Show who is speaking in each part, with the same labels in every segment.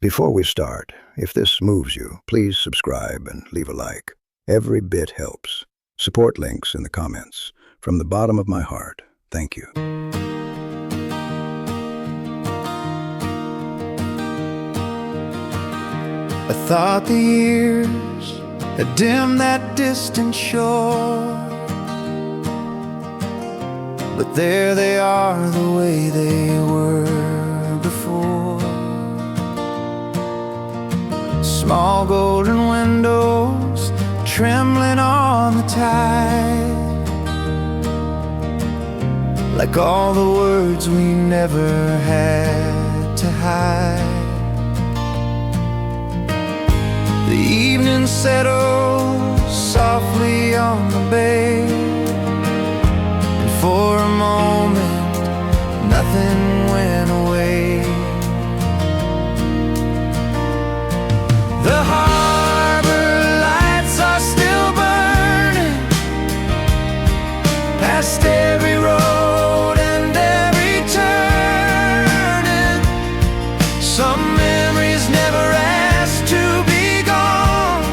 Speaker 1: Before we start, if this moves you, please subscribe and leave a like. Every bit helps. Support links in the comments. From the bottom of my heart, thank you.
Speaker 2: I thought the years had dimmed that distant shore, but there they are, the way they were before. Small golden windows trembling on the tide, like all the words we never had to hide. The evening settles softly on the bay, and for a moment nothing went away. The harbor lights are still burning past every road and every turning. Some memories never asked to be gone,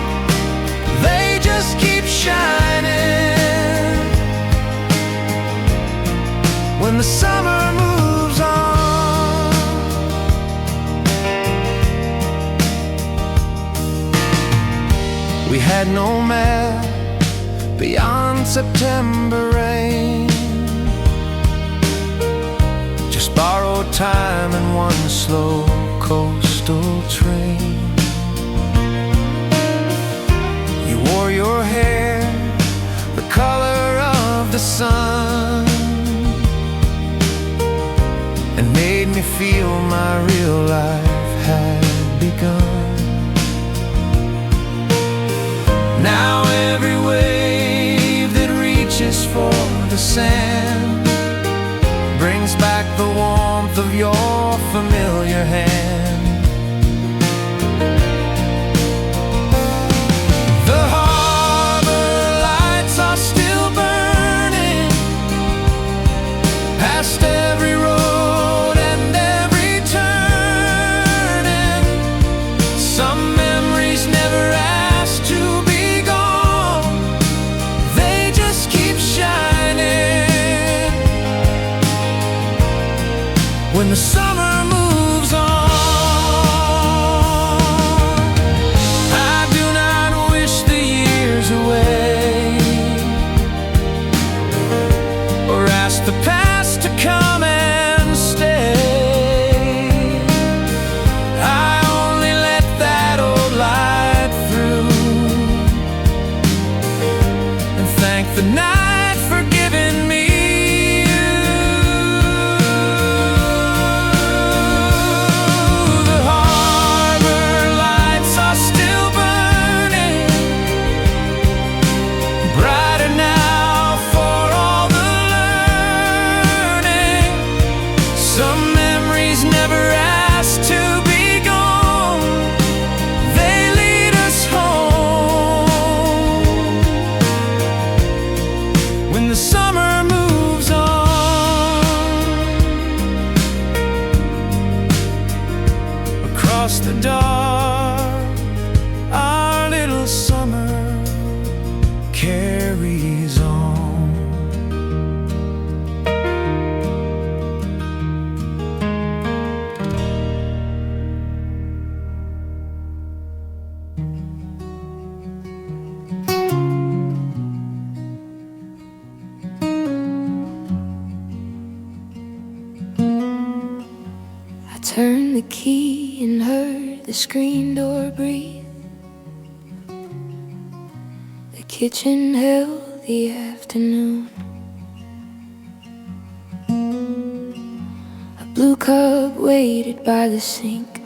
Speaker 2: they just keep shining when the summer moves on. We had no map beyond September rain, just borrowed time and one slow coastal train. You wore your hair the color of the sun, and made me feel my real life had begun. Now every wave that reaches for the sand brings back the warmth of your familiar hand. The harbor lights are still burning past every road and every turning. Some memories never asked to be gone, they just keep shining when the summer moves on. I do not wish the years away, or ask the past to come and stay. I only let that old light through, and thank the night for giving me you. The harbor lights are still burning brighter now for all the learning. Some memories never asked to be gone, they lead us home when the summer moves on. Across the dark, our little summer carries on.
Speaker 3: I turned the key and heard the screen door breathe. The kitchen held the afternoon. A blue cup waited by the sink,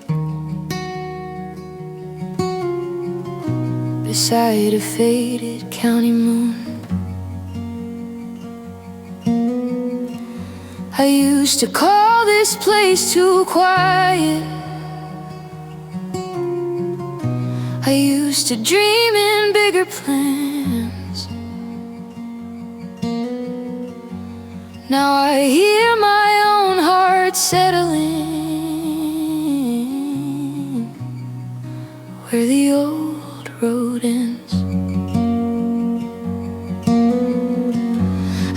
Speaker 3: beside a faded county moon. I used to call this place too quiet, I used to dream in bigger plans. Now I hear my own heart settling, where the old road ends.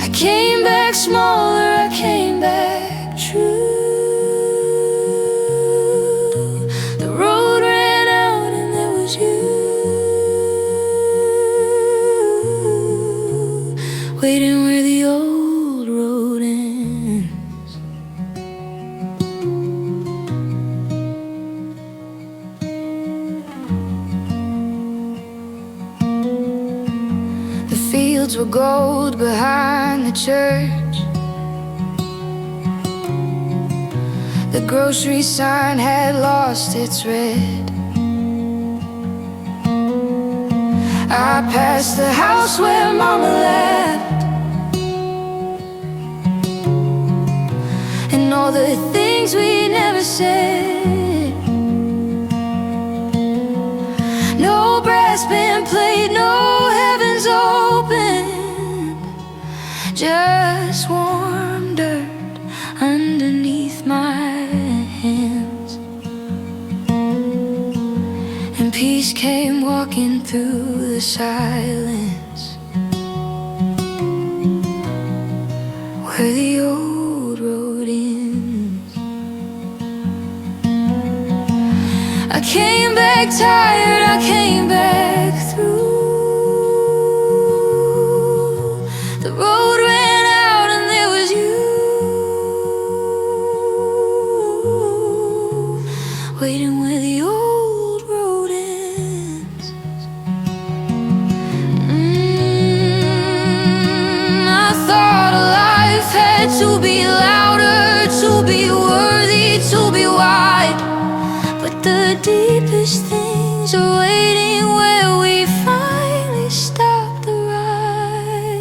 Speaker 3: I came back smaller, I came back true. The road ran out and there was you, waiting where the old road ends. The fields were gold behind the church. The grocery sign had lost its red. I passed the house where Mama left, and all the things we never said. No brass band played, no heavens opened, just warm dirt underneath my hands. And peace came walking through the silence, where the old road ends. I came back tired, I came back through. The road ran out and there was you, waiting where the old road ends. I thought life had to be louder, to be worthy, to be wide, but the deepest things are waiting where we finally stop the ride.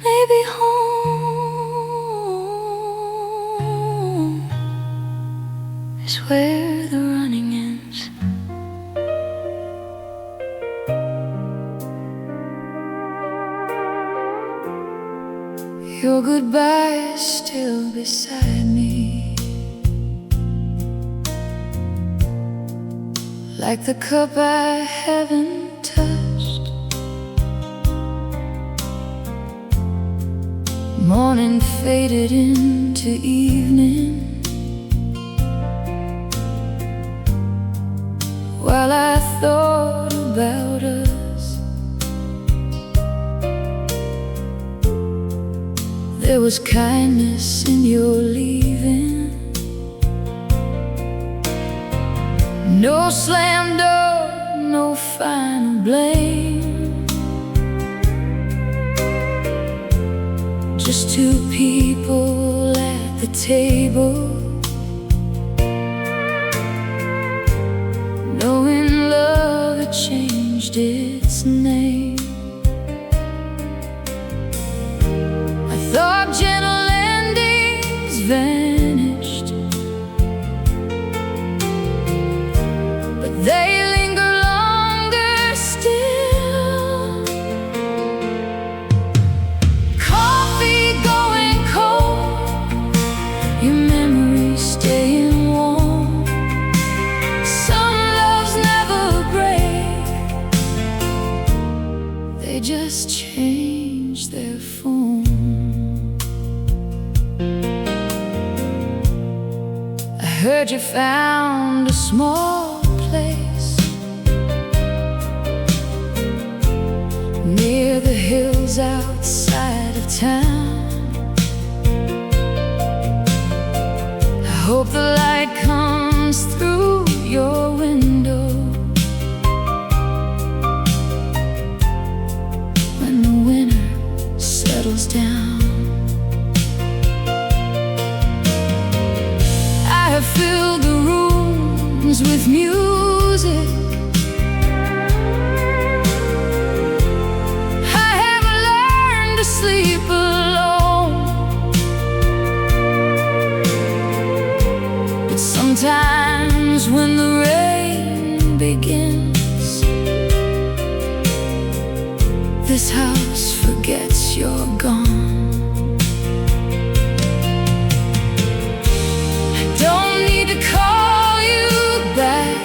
Speaker 3: Maybe home is where the running ends. Your goodbye is still beside me, like the cup I haven't touched. Morning faded into evening, while I thought about us. There was kindness in your leaving, no slam door, no final blame, just two people at the table, knowing love had changed its name. I thought gentle endings vanished, but they linger longer still. Coffee going cold, your memories staying warm. Some loves never break, they just change their form. I heard you found a small place near the hills outside of town. I hope the light comes through your window when the winter settles down. I have filled the rooms with music, I have learned to sleep alone, but sometimes when the rain begins, this house forgets you're gone. I don't need to call you back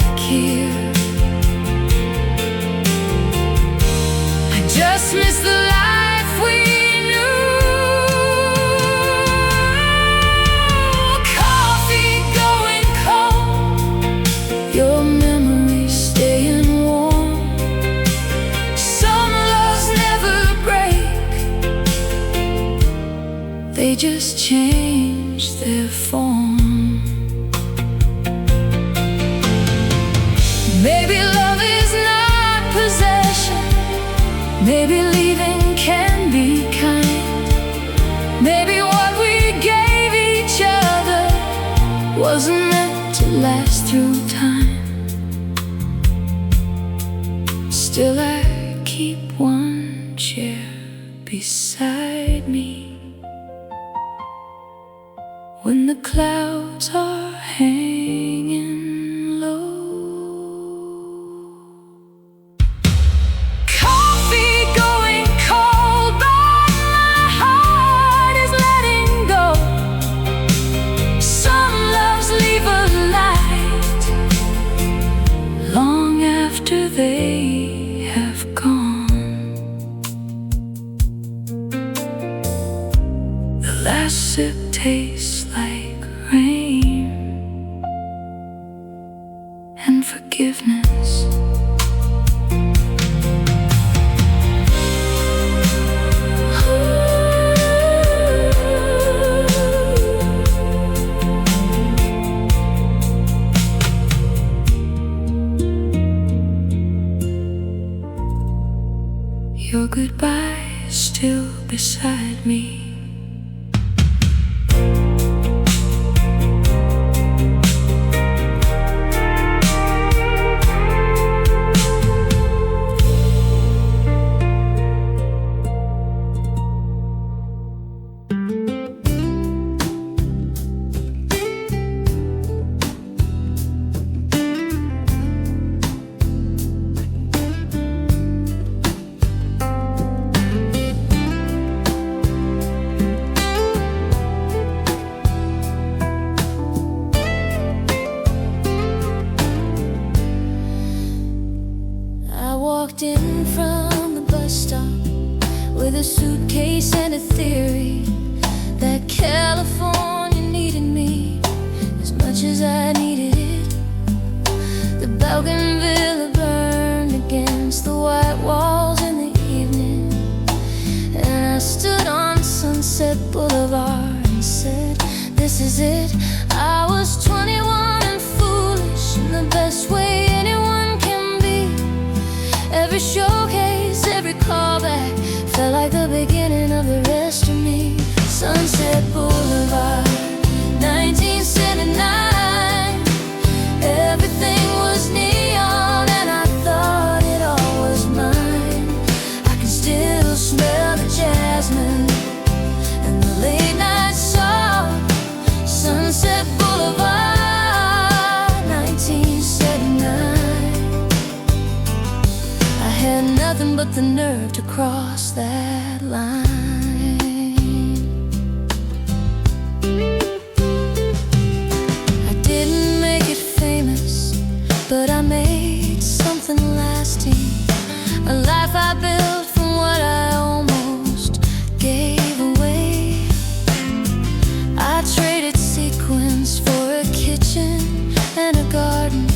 Speaker 3: Maybe love is not possession. Maybe leaving can be kind. Maybe what we gave each other wasn't meant to last through time. Still I keep one chair beside me when the clouds are hanging low. Coffee going cold, but my heart is letting go. Some loves leave a light long after they have gone. The last sip tastes like rain and forgiveness. Your goodbye is still beside me. Walked in from the bus stop with a suitcase and a theory that California needed me as much as I needed it. The Bougainville burned against the white walls in the evening, and I stood on Sunset Boulevard and said, this is it. I was 21 and foolish in the best way anyone can be. Every showcase, every callback felt like the beginning of the rest of me. Sunset Boulevard, 1979. Everything was neon and I thought it all was mine. I can still smell the jasmine and the late night song. Sunset Boulevard, 1979. Had nothing but the nerve to cross that line. I didn't make it famous, but I made something lasting. A life I built from what I almost gave away. I traded sequins for a kitchen and a garden,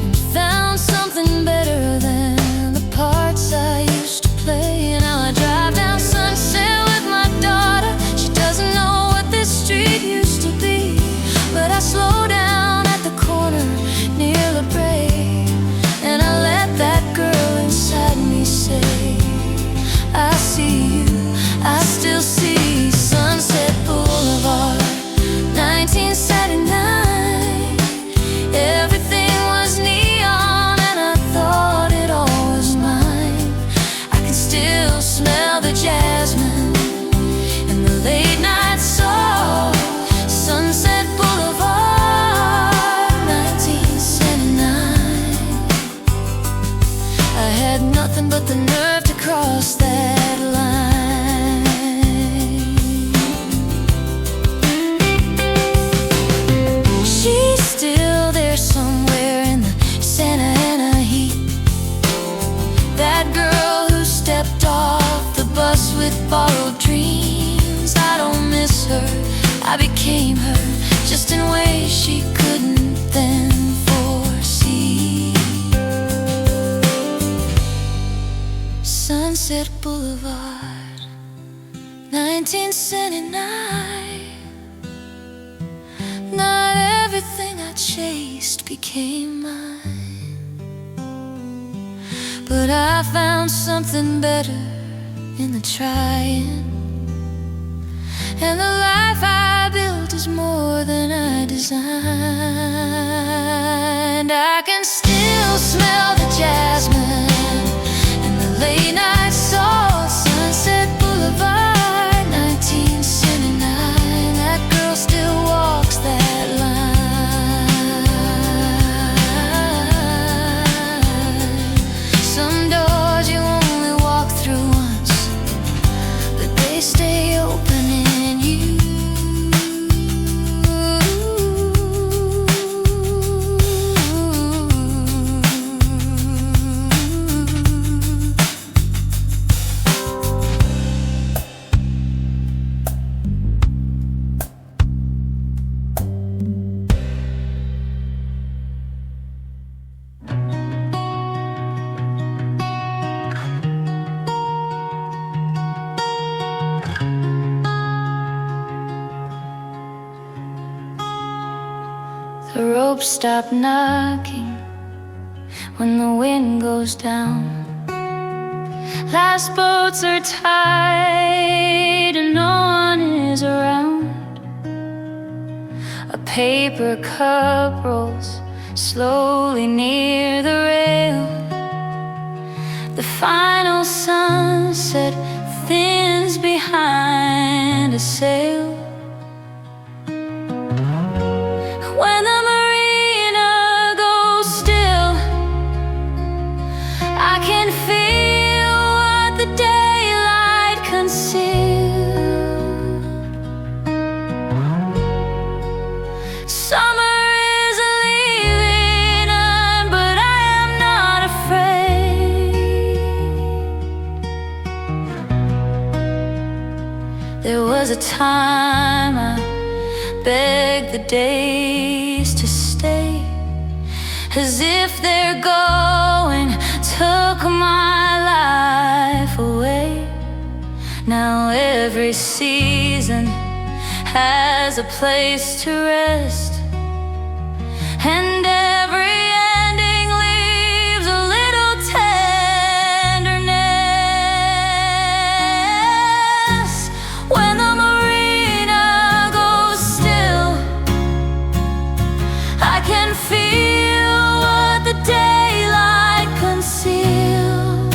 Speaker 3: and found something better than parts I used to play. Now I drive down Sunset with my daughter. She doesn't know what this street used to be, but I slow down at the corner near La Brea, and I let that girl inside me say, I see you, I still see. Sunset Boulevard, 1979. Everything was neon and I thought it all was mine. I can still smell the jasmine and the late night song. Sunset Boulevard, 1979. I had nothing but the nerve to cross that line. She's still there somewhere in the Santa Ana heat. That girl who stepped off the bus with borrowed dreams. I don't miss her, I became her, just in ways she couldn't then foresee. Sunset Boulevard, 1979. Not everything I chased became mine. but I found something better in the trying. And the life I built is more than I designed. I can still smell the jasmine and the late night salt, Sunset Boulevard, 1979. That girl still walks that line. Some doors you only walk through once, but they stay open in you. The ropes stop knocking when the wind goes down. Last boats are tied and no one is around. A paper cup rolls slowly near the rail. The final sunset thins behind a sail. When the marina goes still, I can feel what the daylight concealed. Summer is leaving, but I am not afraid. There was a time I begged the days to stay, as if their going took my life away. Now every season has a place to rest, and every ending leaves a little tenderness. When the marina goes still, I can feel what the daylight concealed.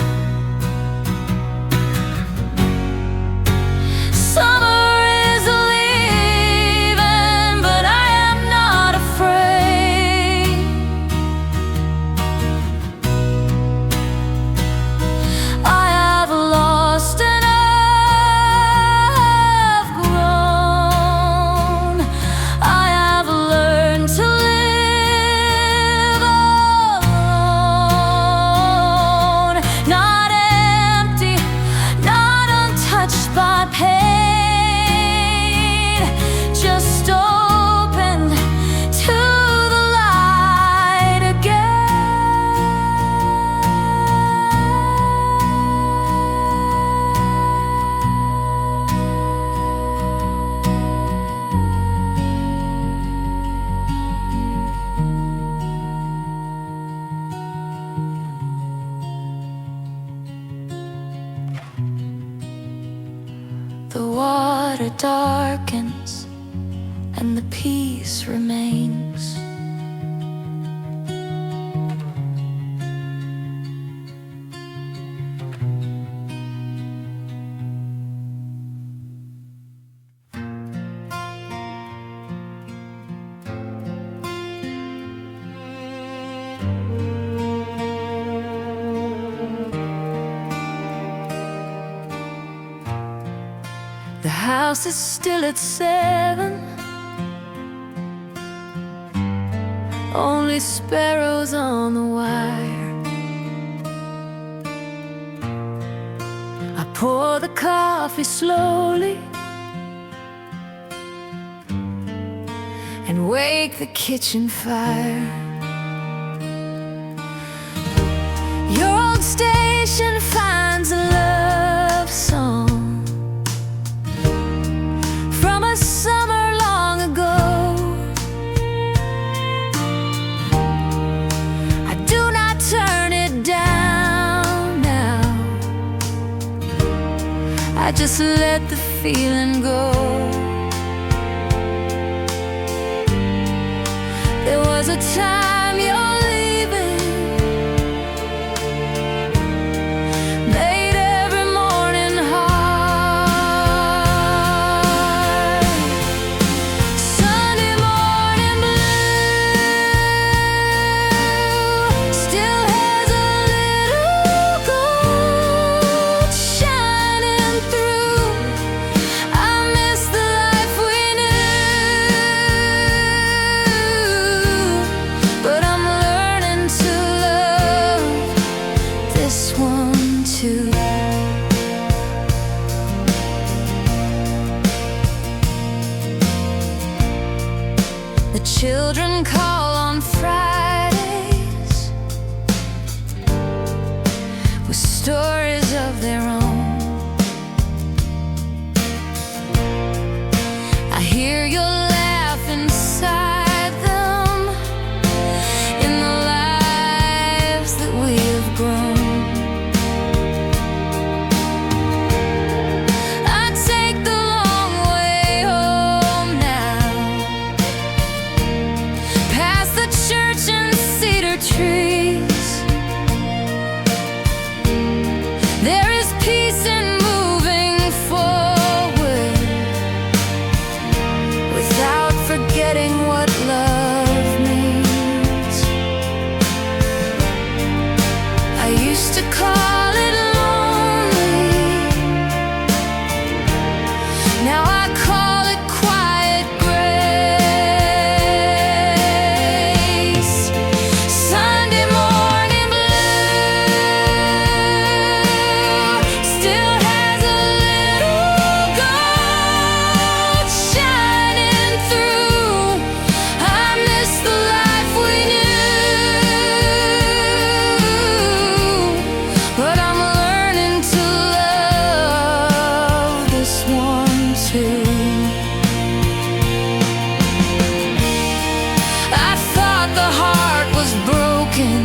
Speaker 3: Summer is leaving, but I am not afraid. I have lost and I've grown. I have learned to live alone, not empty, not untouched by pain, just open to the light again. The water darkens and the peace remains. The house is still at 7, only sparrows on the wire. I pour the coffee slowly and wake the kitchen fire. Your old station finds a love song from a summer long ago. I do not turn it down. I just let the feeling go. There was a time you're leaving made every morning hard. Sunday morning blue still has a little gold shining through. I miss the life we knew, but I'm learning to love this one too. The children call on Fridays with stories of their own. I hear your laugh inside them in the lives that we have grown. I take the long way home now, past the church and cedar trees. There is peace in moving forward without forgetting what love means. I used to call it lonely, now I call it quiet grace. Sunday morning blue still has a little gold shining through. I miss the life we knew, but I'm learning to love this one too. I thought the heart was broken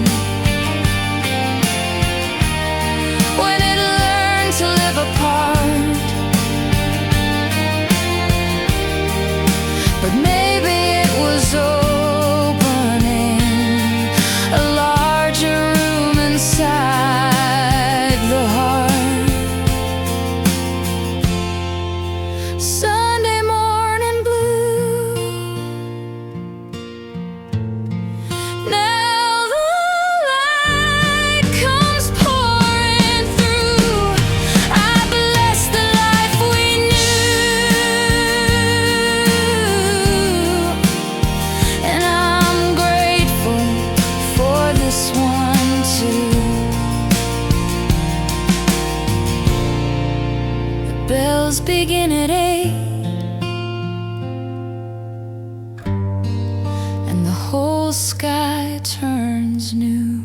Speaker 3: when it learned to live apart, but maybe it was opening a larger room inside the heart. Sunday morning blue, now the light comes pouring through. I bless the life we knew, and I'm grateful for this one too. The bells begin at 8, and the whole sky turns new.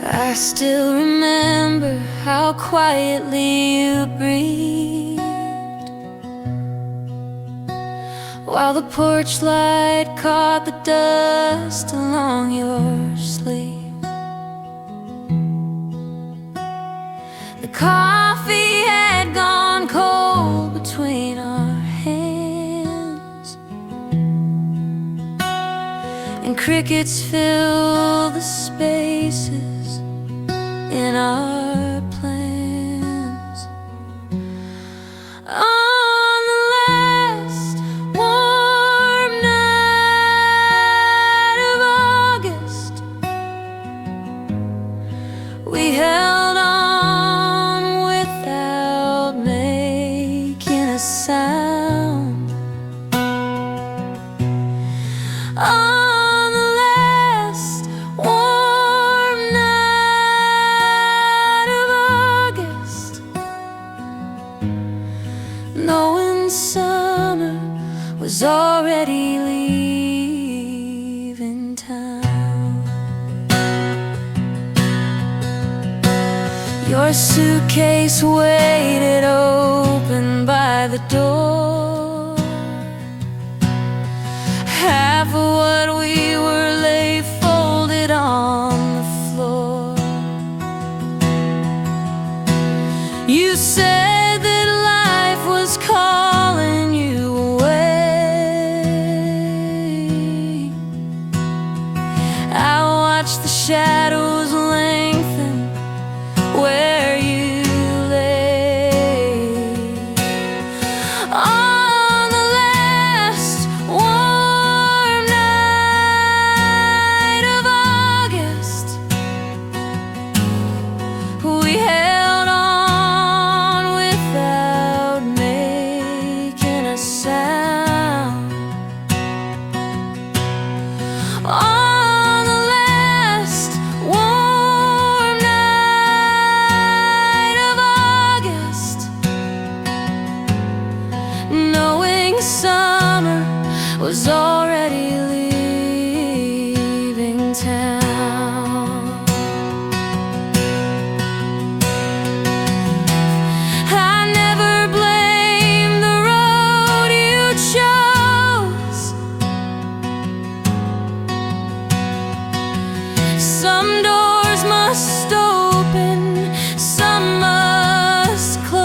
Speaker 3: I still remember how quietly you breathed while the porch light caught the dust along your sleeve. The coffee had gone cold between our hands, and crickets filled the spaces in our plans. On the last warm night of August, we held on without making a sound. On the last warm night of August, knowing summer was already leaving town. Your suitcase waited open by the door, You said that life was calling you away. I watched the shadows lengthen where you lay. On the last warm night of August, we held on without making a sound. On the last warm night of August, knowing summer was already leaving town. I never blamed the road you chose. Some doors must open, some must close.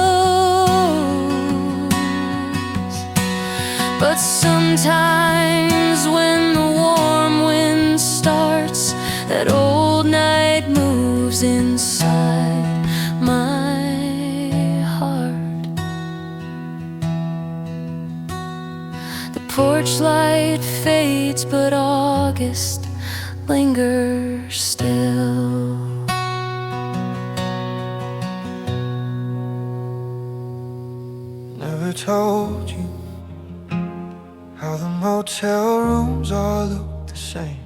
Speaker 3: But sometimes when the warm wind starts, that old night moves inside my heart. The porch light fades, but August lingers still.
Speaker 2: Never told you how the motel rooms all look the same,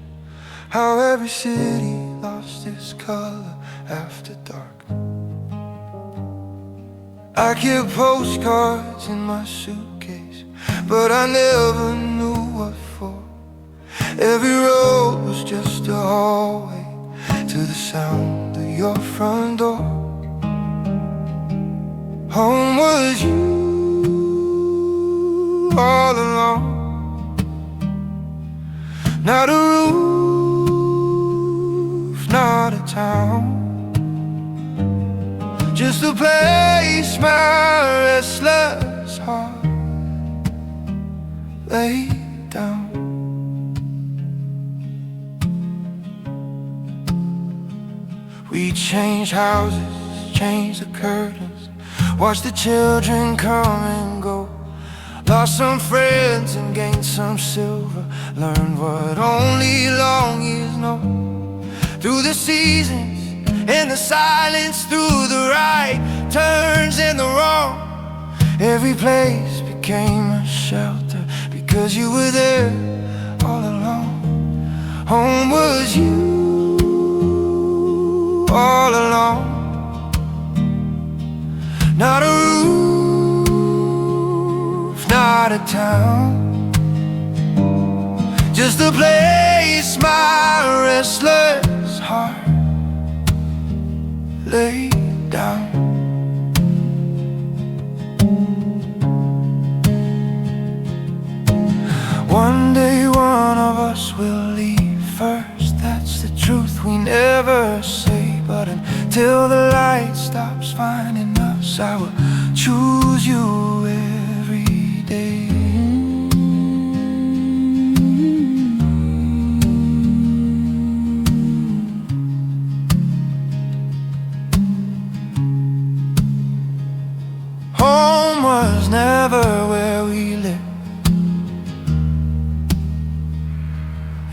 Speaker 2: how every city lost its color after dark. I kept postcards in my suitcase, but I never knew what for. Every road was just a hallway to the sound of your front door. Home was you all along. Not a roof, not a town, just a place my restless heart lay down. We changed houses, changed the curtains, watched the children come and go. Lost some friends and gained some silver, learned what only long years know. Through the seasons, in the silence, through the right turns and the wrong, every place became a shelter because you were there all along. Home was you all along. Not a roof, not a town, just a place my restless heart lay down. One day one of us will leave first, that's the truth we never say. But until the light stops finding us, I will choose you every day. Home was never where we lived,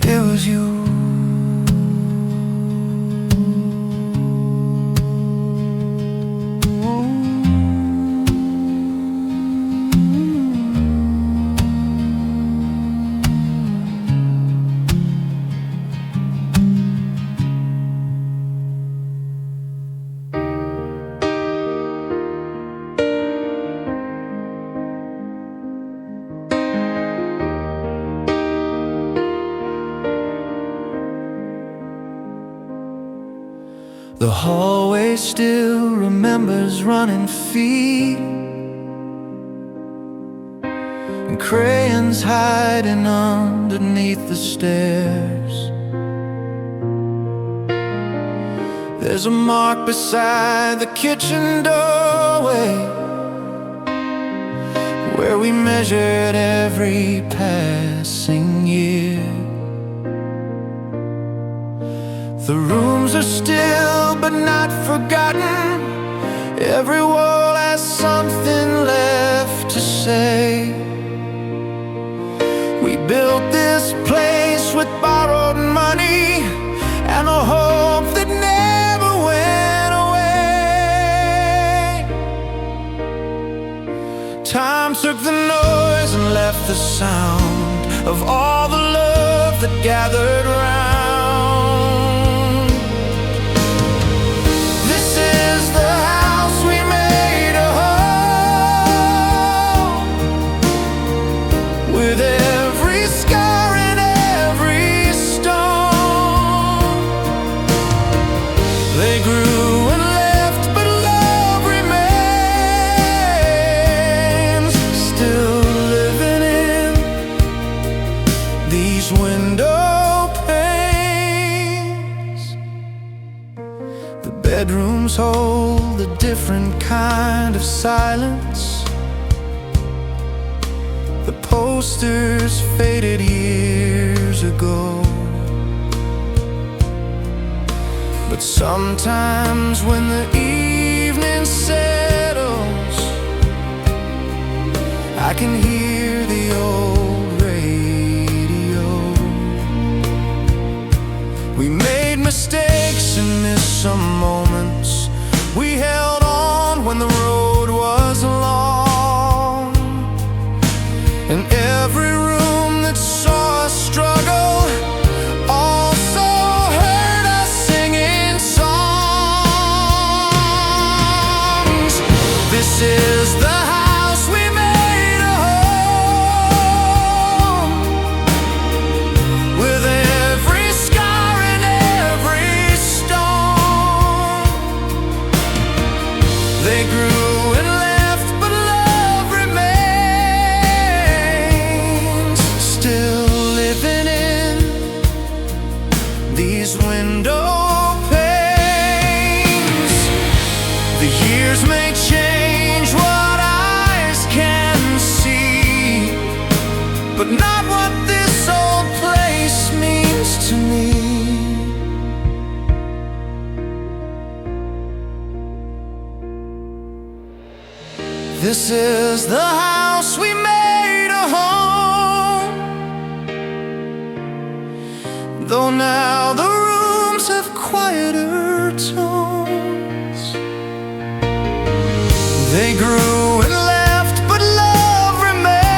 Speaker 2: it was you. The hallway still remembers running feet and crayons hiding underneath the stairs. There's a mark beside the kitchen doorway where we measured every passing year. The rooms are still but not forgotten. Every wall has something left to say. We built this place with borrowed money and a hope that never went away. Time took the noise and left the sound of all the love that gathered round. This is the house we made a home, with every scar and every stone. They grew and left, but love remains, still living in these window panes. The bedrooms hold a different kind of silence. The posters faded years ago. But sometimes when the evening settles, I can hear the old radio. We made mistakes and missed some moments. We held on when the road was long. And every room that saw us struggle also heard us singing songs. This is the house we made a home, with every scar and every stone. They grew and left, but love remains, still living in these window panes. The years may change what eyes can see, but not what this old place means to me. This is the house we made a home, though now the rooms have quieter tones. They grew and left, but love remains,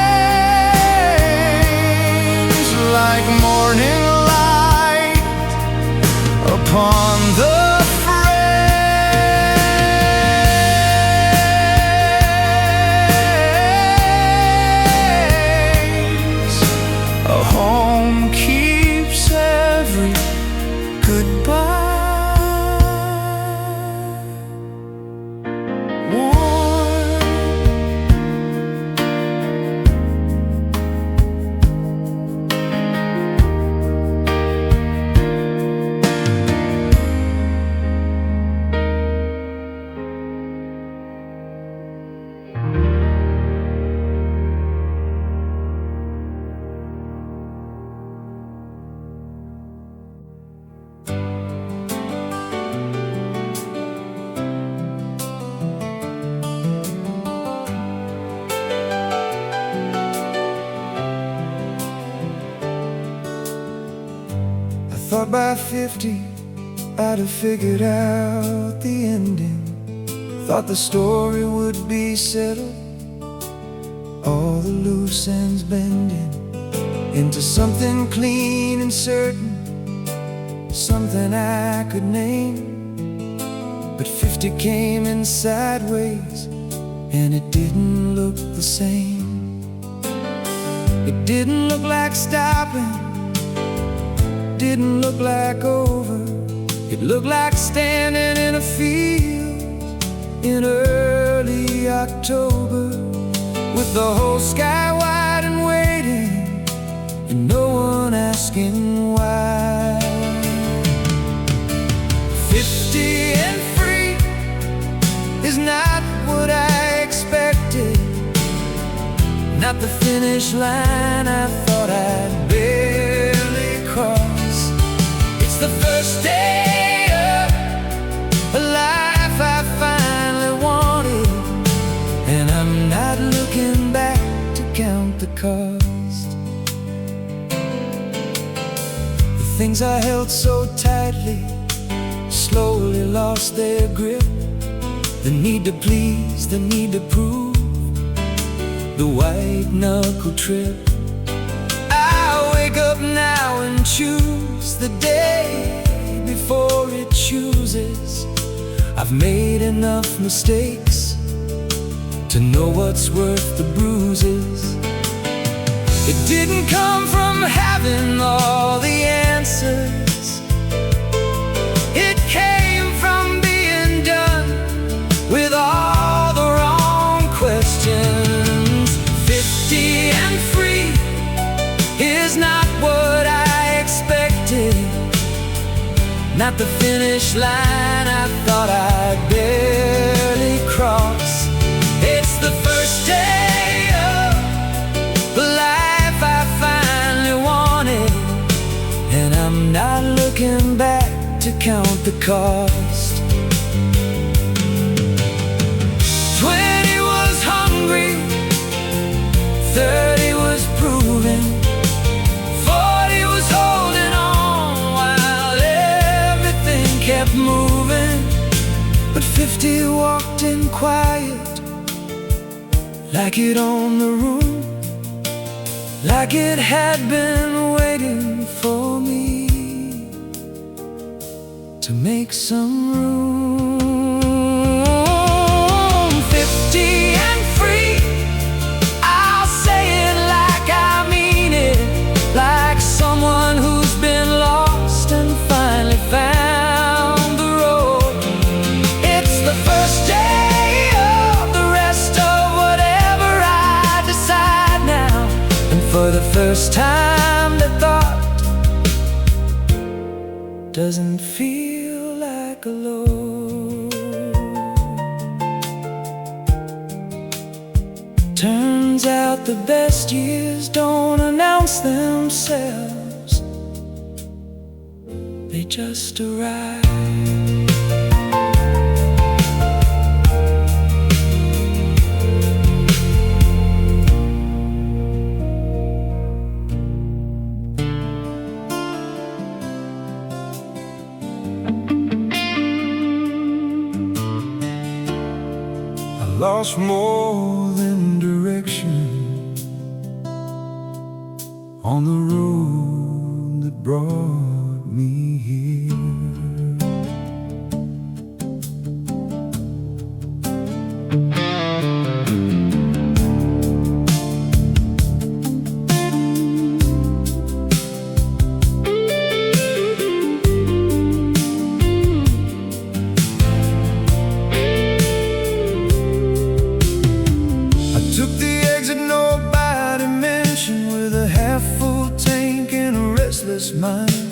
Speaker 2: like morning light upon the phrase. A home keeps every goodbye warm. I thought by 50 I'd have figured out the ending. Thought the story would be settled, all the loose ends bending into something clean and certain, something I could name. But 50 came in sideways, and it didn't look the same. It didn't look like stopping, didn't look like over. It looked like standing in a field in early October, with the whole sky wide and waiting, and no one asking why. 50 At the finish line I thought I'd barely cross. It's the first day of a life I finally wanted, and I'm not looking back to count the cost. The things I held so tightly slowly lost their grip. The need to please, the need to prove, the white knuckle trip. I wake up now and choose the day before it chooses. I've made enough mistakes to know what's worth the bruises. It didn't come from having all the answers. It came from being done with all the wrong questions. 50 and free is not what I expected. Not the finish line I thought I'd barely cross. It's the first day of the life I finally wanted, and I'm not looking back to count the cost. 20 was hungry, 30 was proving, 40 was holding on while everything kept moving. But 50 walked in quiet, like it owned the room, like it had been waiting for me to make some room. 50 and free, I'll say it like I mean it, like someone who's been lost and finally found the road. It's the first day of the rest of whatever I decide now, and for the first time that thought doesn't feel like a load. Turns out the best years don't announce themselves, they just arrive. Lost more than direction on the road that brought me here. Mind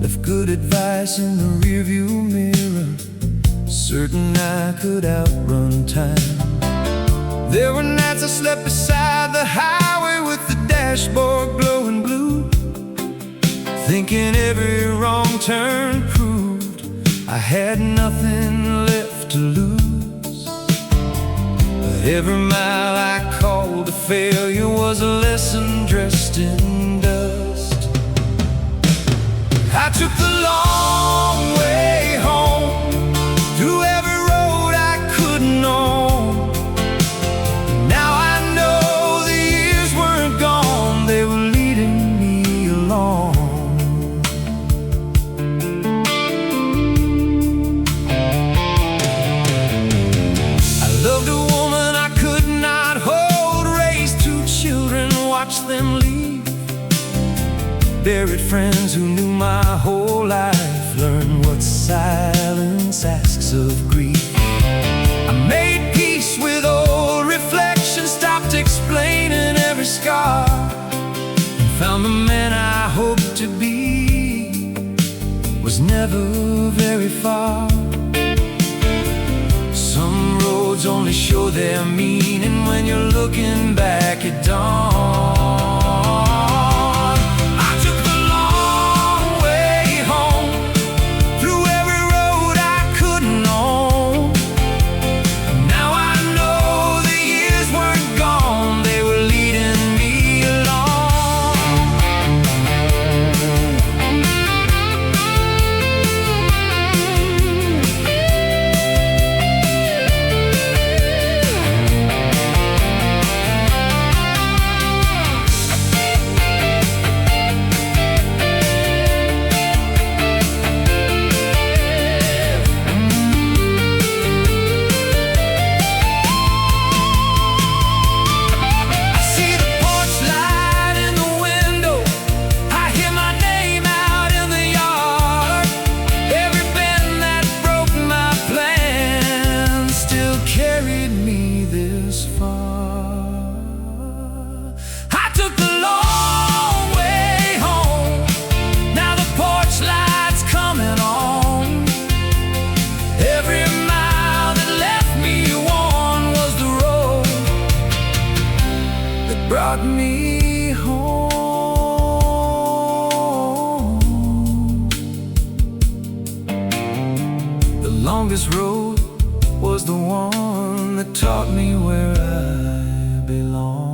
Speaker 2: left good advice in the rearview mirror, certain I could outrun time. There were nights I slept beside the highway with the dashboard glowing blue, thinking every wrong turn proved I had nothing left to lose. But every mile I called a failure was a lesson dressed in dust. I took the long way home, through every road I couldn't know. Now I know the years weren't gone, they were leading me along. I loved a woman I could not hold, raised 2 children, watched them leave. Buried friends who knew my whole life, learned what silence asks of grief. I made peace with old reflections, stopped explaining every scar, and found the man I hoped to be was never very far. Some roads words only show their meaning when you're looking back at dawn. I took the long way home, through every road I couldn't know. Now I know the years weren't gone, they were leading me along. Brought me home. The longest road was the one that taught me where I belong.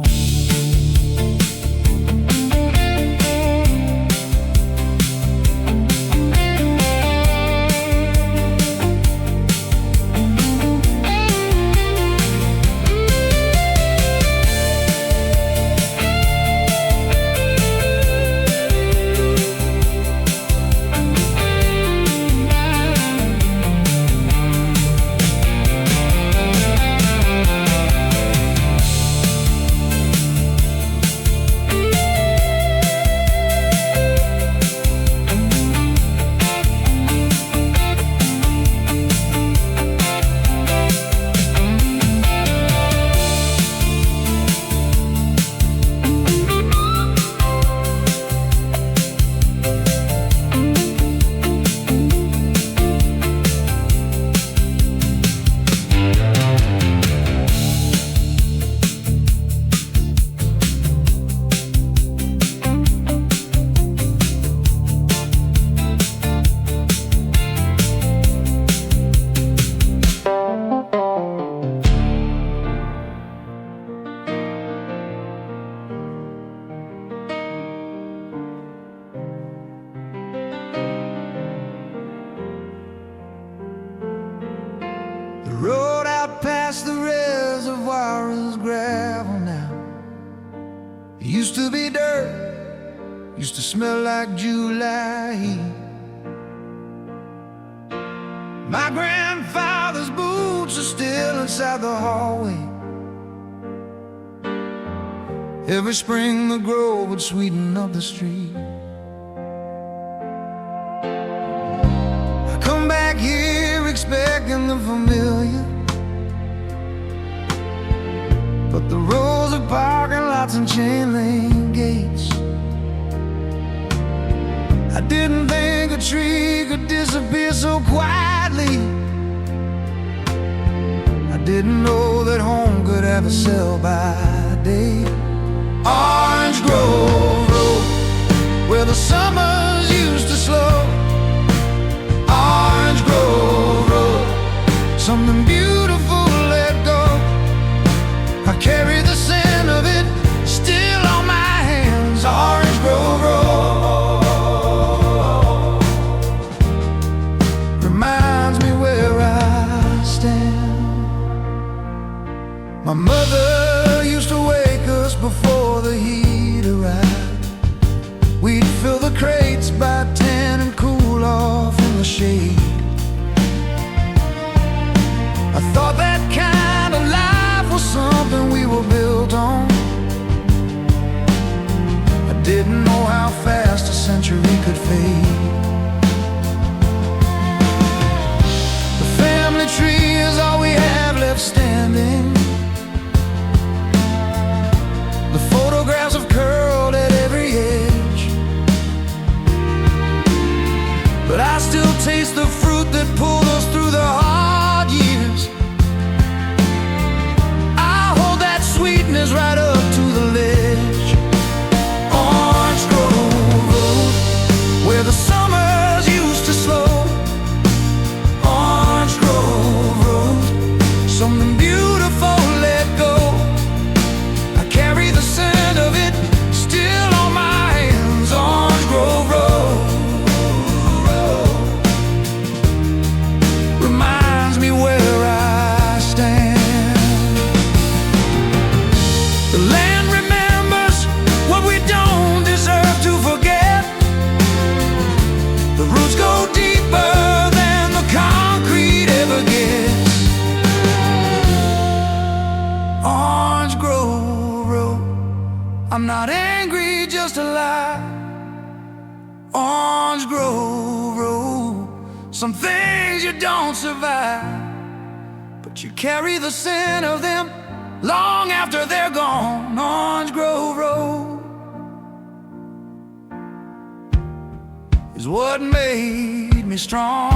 Speaker 2: The road out past the reservoir is gravel now. It used to be dirt, used to smell like July heat. My grandfather's boots are still inside the hallway. Every spring the grove would sweeten up the street. I come back here expecting the familiar, but the rows of parking lots and chain link gates. I didn't think a tree could disappear so quietly. I didn't know that home could have a sell-by date. Orange Grove Road, where the summers used to slow. Orange Grove Road, something beautiful let go. I carry the scent of it still on my hands. Orange Grove Road reminds me where I stand. My mother used to wake us before the heat arrived. We'd fill the crates by 10 and cool off in the shade. I thought that kind of life was something we were built on. I didn't know how fast a century could fade. The family tree is all we have left standing. The photographs have curled at every edge, but I still taste the fruit that pulled us through the hard years. won't survive, but you carry the scent of them long after they're gone. Orange Grove Road is what made me strong.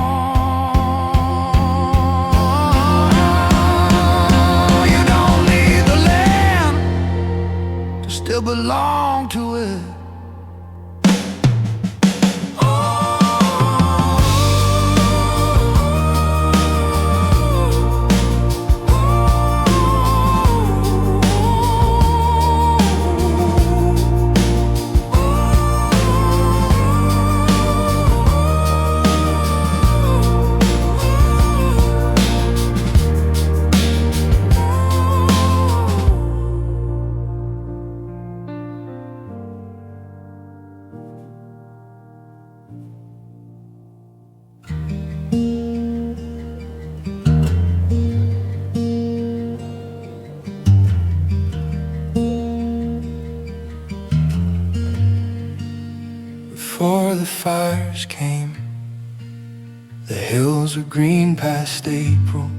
Speaker 2: You don't need the land to still belong to it. Before the fires came, the hills were green past April.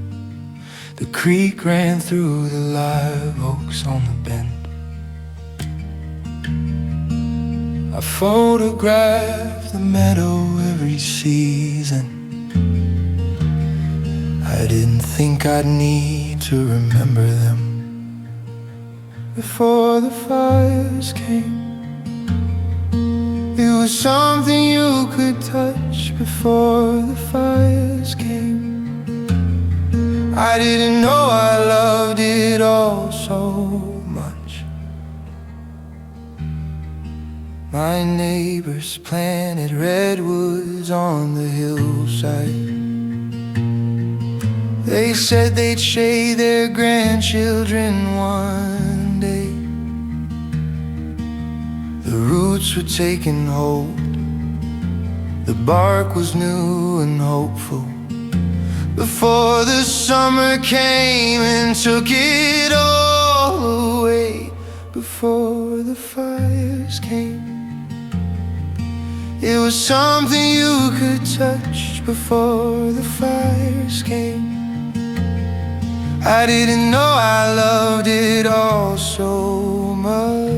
Speaker 2: The creek ran through the live oaks on the bend. I photographed the meadow every season. I didn't think I'd need to remember them. Before the fires came, it was something you could touch. Before the fires came, I didn't know I loved it all so much. My neighbors planted redwoods on the hillside. They said they'd shade their grandchildren one day. The roots were taking hold, the bark was new and hopeful. Before the summer came and took it all away. Before the fires came, it was something you could touch. Before the fires came, I didn't know I loved it all so much.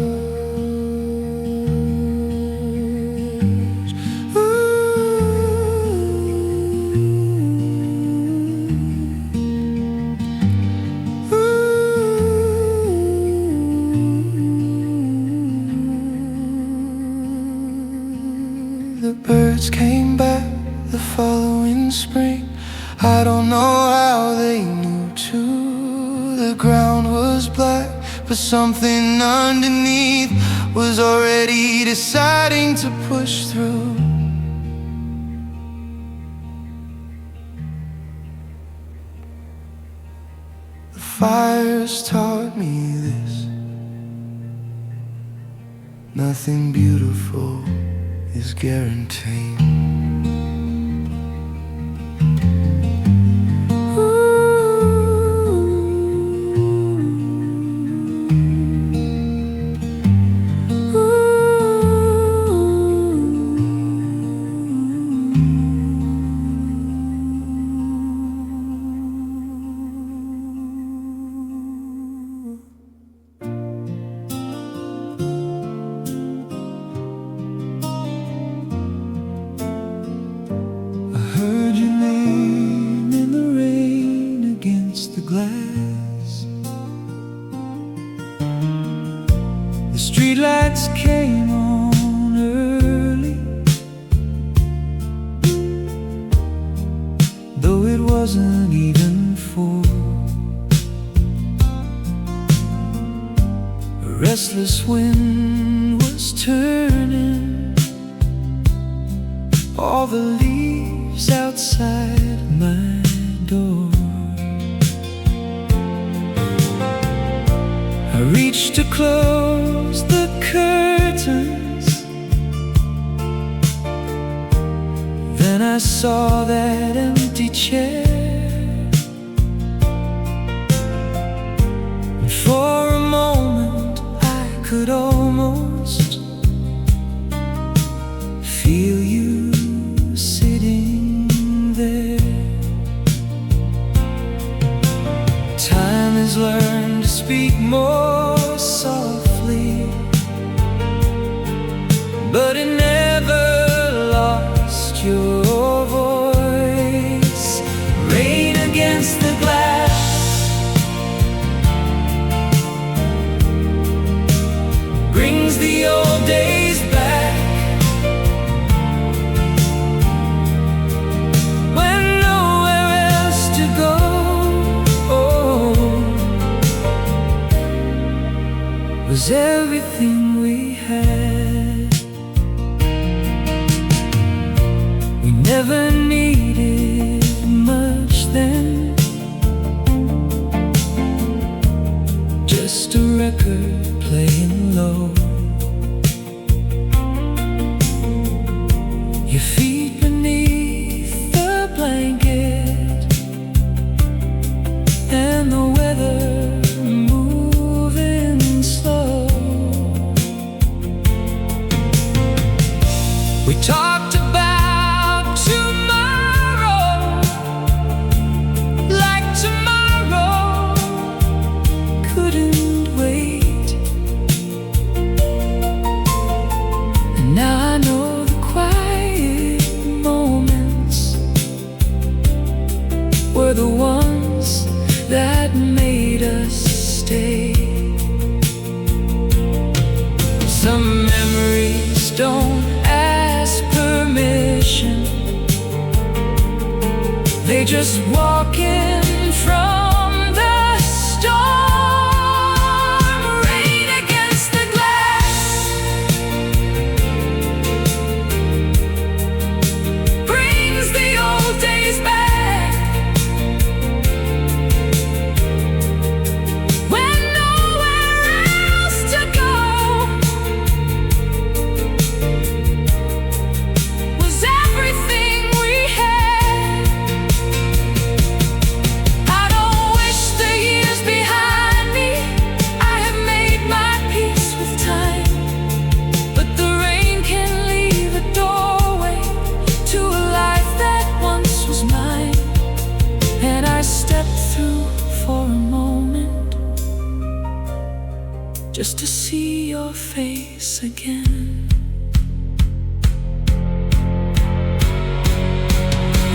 Speaker 2: The birds came back the following spring. I don't know how they knew to. The ground was black, but something underneath was already deciding to push through. The fires taught me this: nothing beautiful is guaranteed. The streetlights came on early, though it wasn't even 4. A restless wind was turning all the leaves outside my door. I reached to close the curtains, then I saw that empty chair, and for a moment I could almost feel you sitting there. has learned to speak more softly, but it never lost your voice. Rain against the glass, brings the old days back, when nowhere else to go. Was everything we had. We never needed much then, just a record playing low, your feet beneath the blanket, and the weather we talked about tomorrow, like tomorrow couldn't wait. And now I know the quiet moments were the ones that made us stay. Some memories don't ask permission, they just walk in from the storm. Rain against the glass, brings the old days back, when nowhere else to go. Was everything we had. I don't wish the years behind me, I have made my peace with time, but the rain can leave a doorway to a life that once was mine. And I stepped through for a moment, just to see your face again.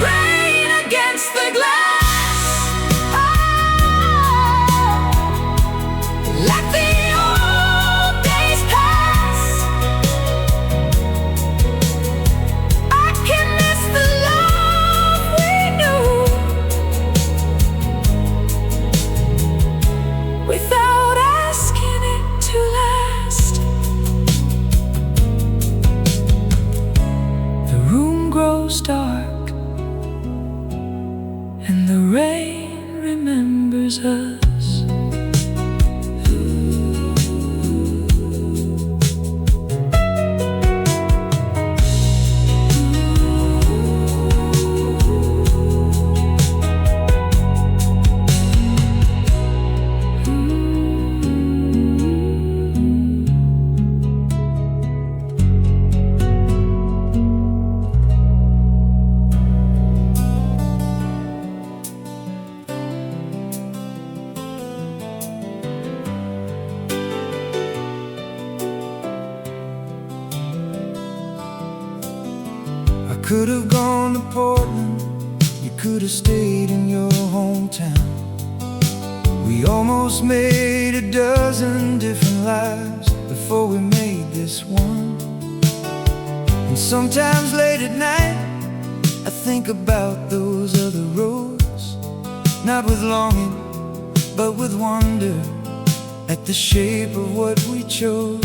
Speaker 2: Rain against the glass, let the old days pass. I can miss the love we knew, without asking it to last. The room grows dark, and the rain remembers us. I could have gone to Portland, you could have stayed in your hometown. We almost made a dozen different lives before we made this one. And sometimes late at night, I think about those other roads, not with longing, but with wonder at the shape of what we chose.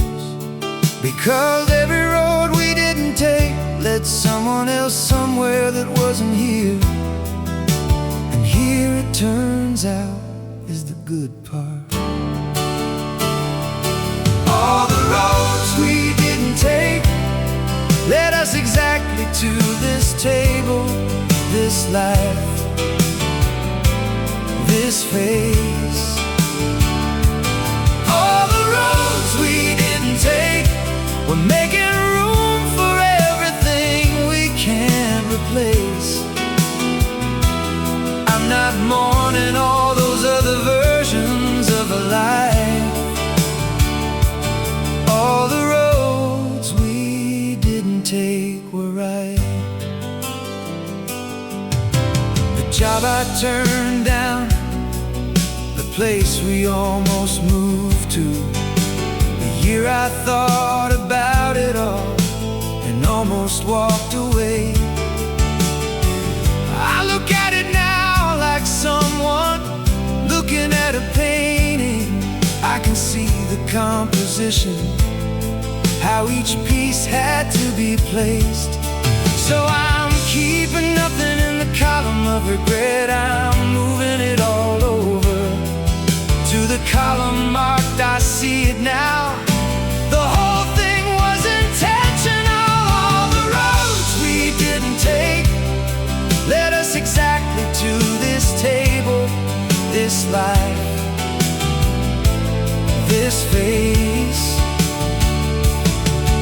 Speaker 2: Because every road we didn't take led someone else somewhere that wasn't here. And here it turns out is the good part. All the roads we didn't take led us exactly to this table, this life, this face. All the roads we didn't take, we're making room for everything we can't replace. I'm not mourning all those other versions take were right. The job I turned down, the place we almost moved to, the year I thought about it all and almost walked away. I look at it now like someone looking at a painting. I can see the composition, how each piece had to be placed. So I'm keeping nothing in the column of regret. I'm moving it all over to the column marked I see it now. The whole thing was intentional. All the roads we didn't take led us exactly to this table, this life, this face.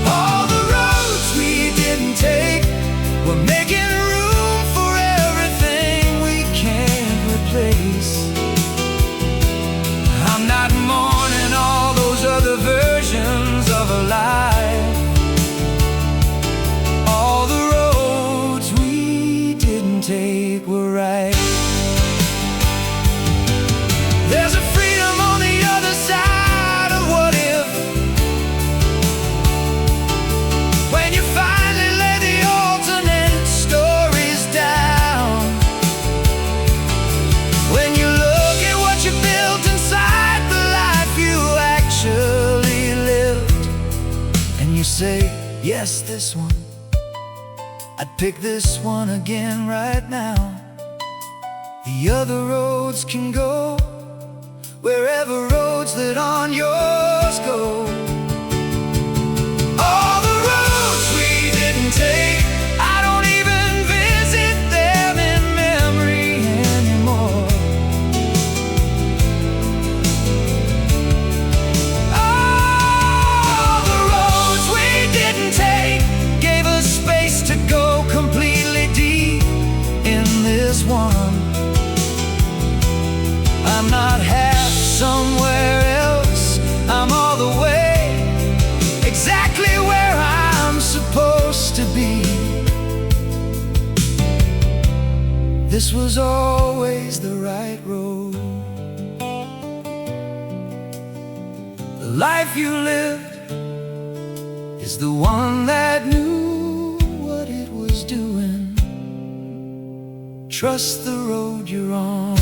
Speaker 2: All the roads we didn't take, we're making room for everything we can't replace. I'm not mourning all those other versions of a life. All the roads we didn't take were right. There's a freedom on the other side of what if. When you finally lay the alternate stories down, when you look at what you built inside the life you actually lived, and you say, yes, this one, I'd pick this one again right now. The other roads can go wherever roads that on yours go. All the roads we didn't take, I don't even visit them in memory anymore. All the roads we didn't take gave us space to go completely deep in this one. I'm not half somewhere else, I'm all the way, exactly where I'm supposed to be. This was always the right road. The life you lived is the one that knew what it was doing. Trust the road you're on.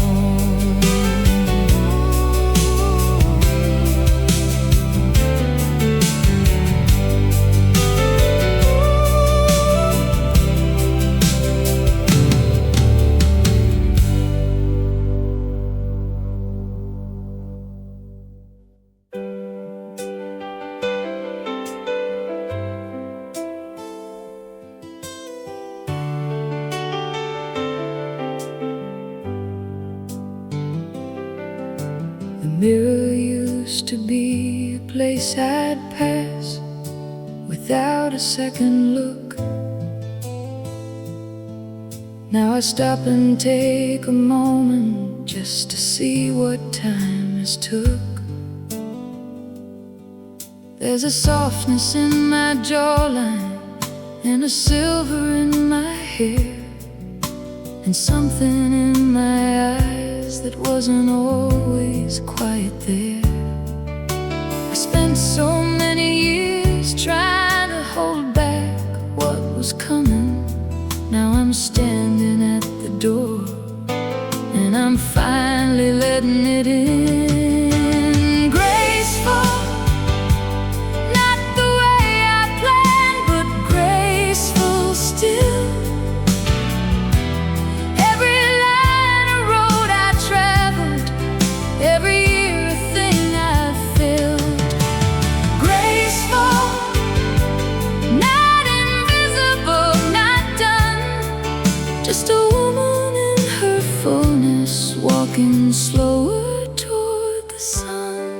Speaker 3: The mirror used to be a place I'd pass without a second look. Now I stop and take a moment just to see what time has took. There's a softness in my jawline and a silver in my hair, and something in my eyes that wasn't always quite there. I spent so many years trying to hold back what was coming. Now I'm standing at the door, and I'm finally letting it in. Graceful, not the way I planned, but graceful still. Every line of road I traveled, every year a thing I filled. Graceful, not invisible, not done, just a woman in her fullness, walking slower toward the sun.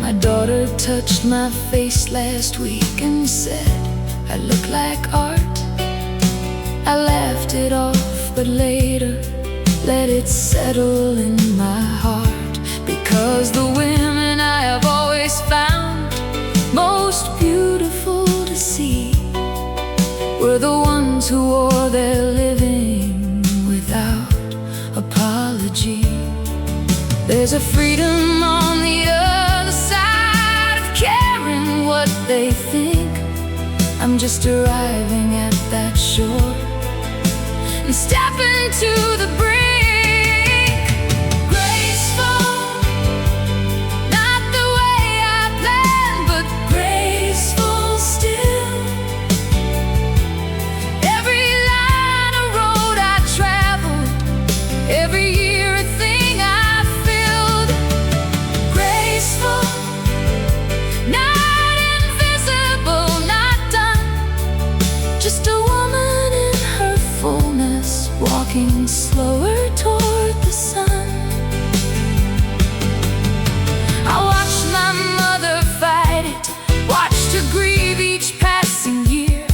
Speaker 3: My daughter touched my face last week and said I look like art. I laughed it off, but later let it settle in my heart, because the women I have to war, they're living without apology. There's a freedom on the other side of caring what they think. I'm just arriving at that shore and stepping to the brink. Graceful, not the way I planned, but graceful still. Every line of road I traveled, every year a thing I filled. Graceful, not invisible, not done. Just a woman in her fullness, walking slower toward the sun. I watched my mother fight it, watched her grieve each passing year,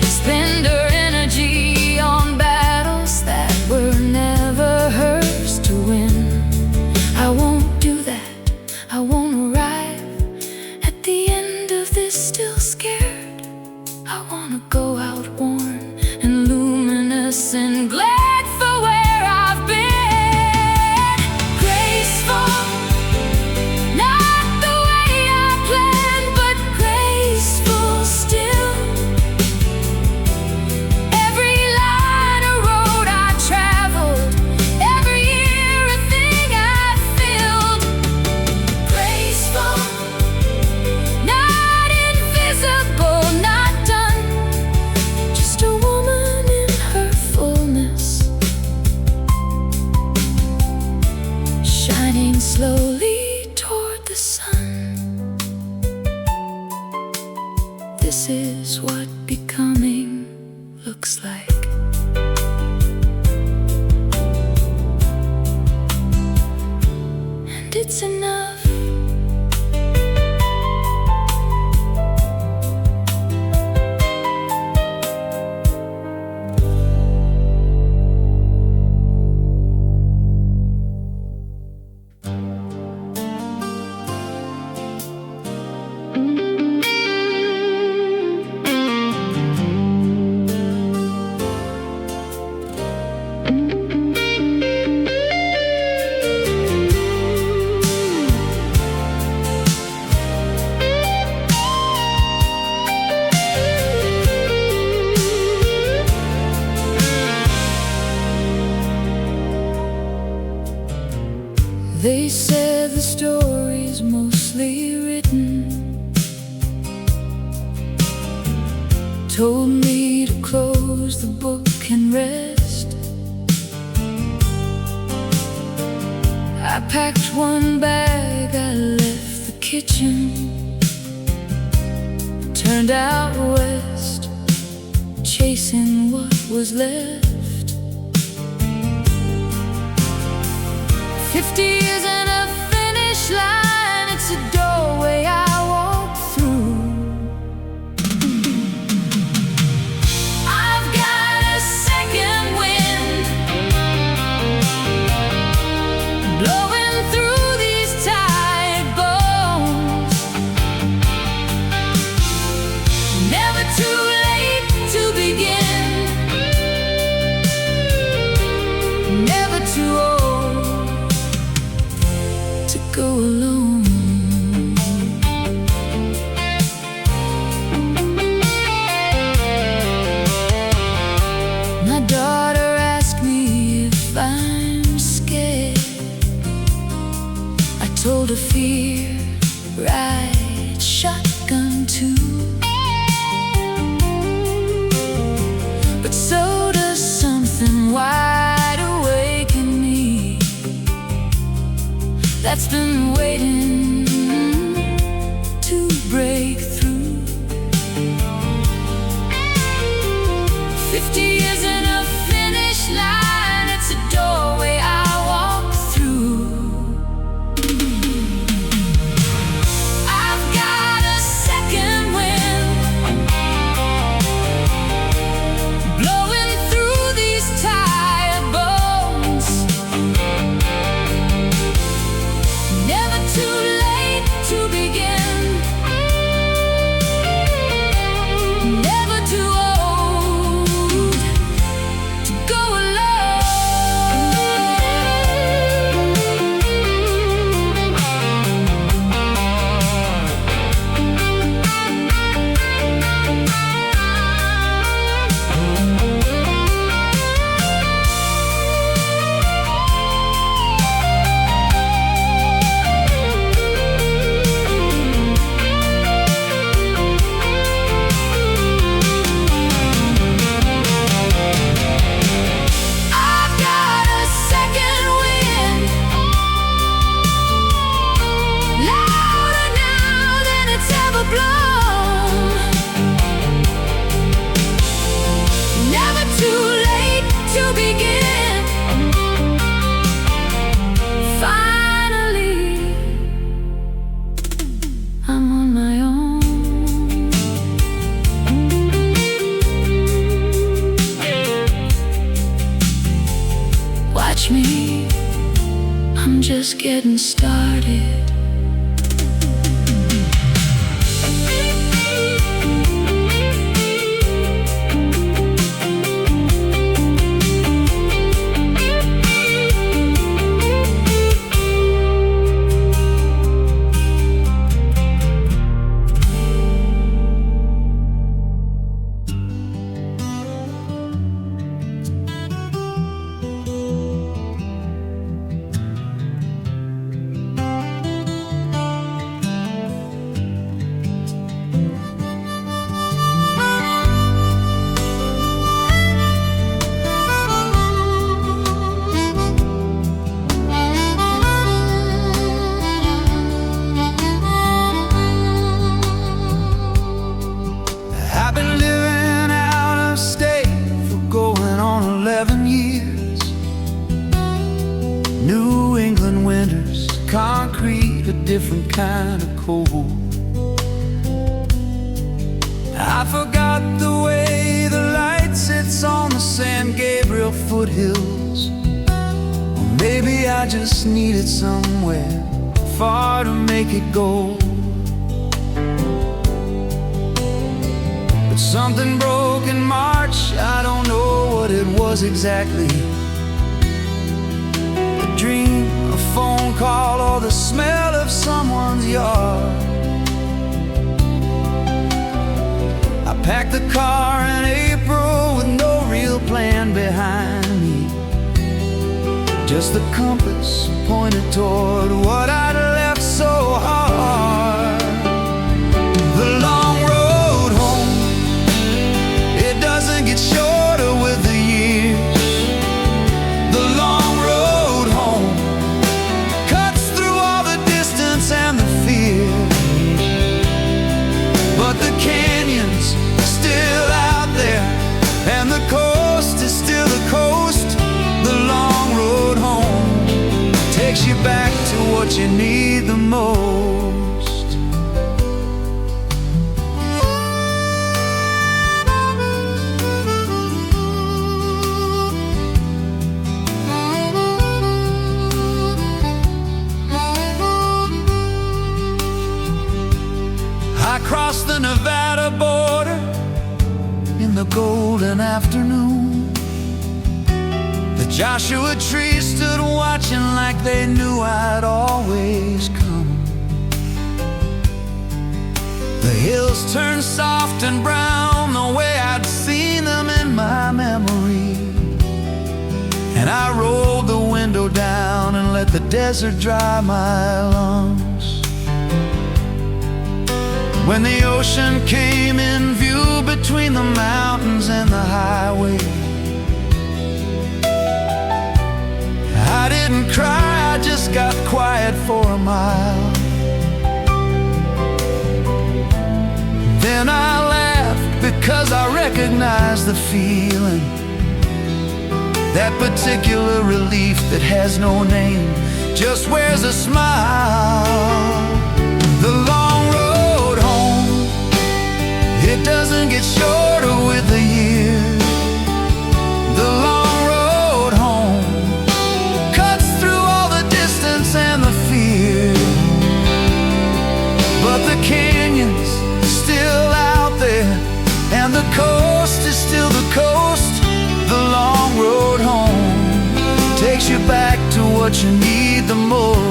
Speaker 3: spend her energy on battles that were never hers to win. I won't do that, I won't arrive at the end of this still scared. I wanna go out worn and luminous and glad for where I've been. Graceful, not the way I planned, but graceful still. Every line of road I traveled, every year a thing I filled. Graceful, not invisible, not done. Just a woman in her fullness, shining slowly toward the sun. This is what becoming looks like. And it's enough. They said the story's mostly written, told me to close the book and rest. I packed one bag, I left the kitchen, turned out west, chasing what was left. 50 isn't a finish line, it's a doorway I walk through. I've got a second wind blowing through these tired bones. Never too late to begin, never too old to go alone. My daughter asked me if I'm scared. I told her fear rides shotgun too, but so does something wide awake in me that's been waiting to break through. 50 isn't a finish line, it's a doorway I walk through. I've got a second wind blowing through these tired bones. Never too late to begin, never too old touch me. I'm just getting started.
Speaker 2: Concrete, a different kind of cold. I forgot the way the light sits on the San Gabriel foothills. Or maybe I just needed somewhere far to make it gold. But something broke in March, I don't know what it was exactly. A dream, a phone call, or the smell of someone's yard. I packed the car in April with no real plan behind me. Just the compass pointed toward what I'd left so hard. The long road home, it doesn't get shorter with the years. The long road home cuts through all the distance and the fear. But the canyon's still out there, and the coast is still the coast. The long road home takes you back to what you need the most. I crossed the Nevada border in the golden afternoon. The Joshua trees stood watching like they knew I'd always come. The hills turned soft and brown the way I'd seen them in my memory. And I rolled the window down and let the desert dry my lungs. When the ocean came in view between the mountains and the highway, I didn't cry, I just got quiet for a mile. Then I laughed because I recognized the feeling, that particular relief that has no name, just wears a smile. The long road home, it doesn't get shorter with the years. The long road home cuts through all the distance and the fear. But the canyon's still out there, and the coast is still the coast. The long road home takes you back to what you need the most.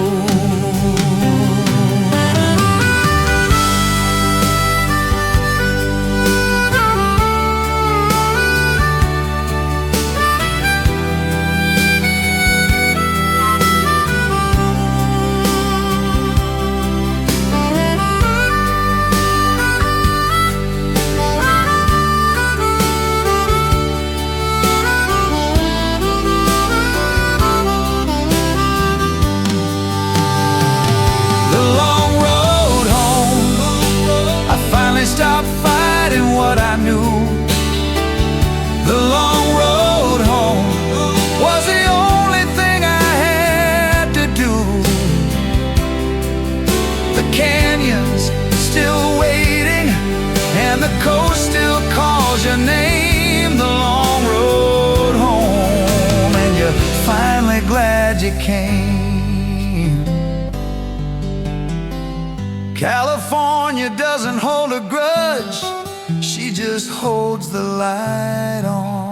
Speaker 2: you came. California doesn't hold a grudge, she just holds the light on.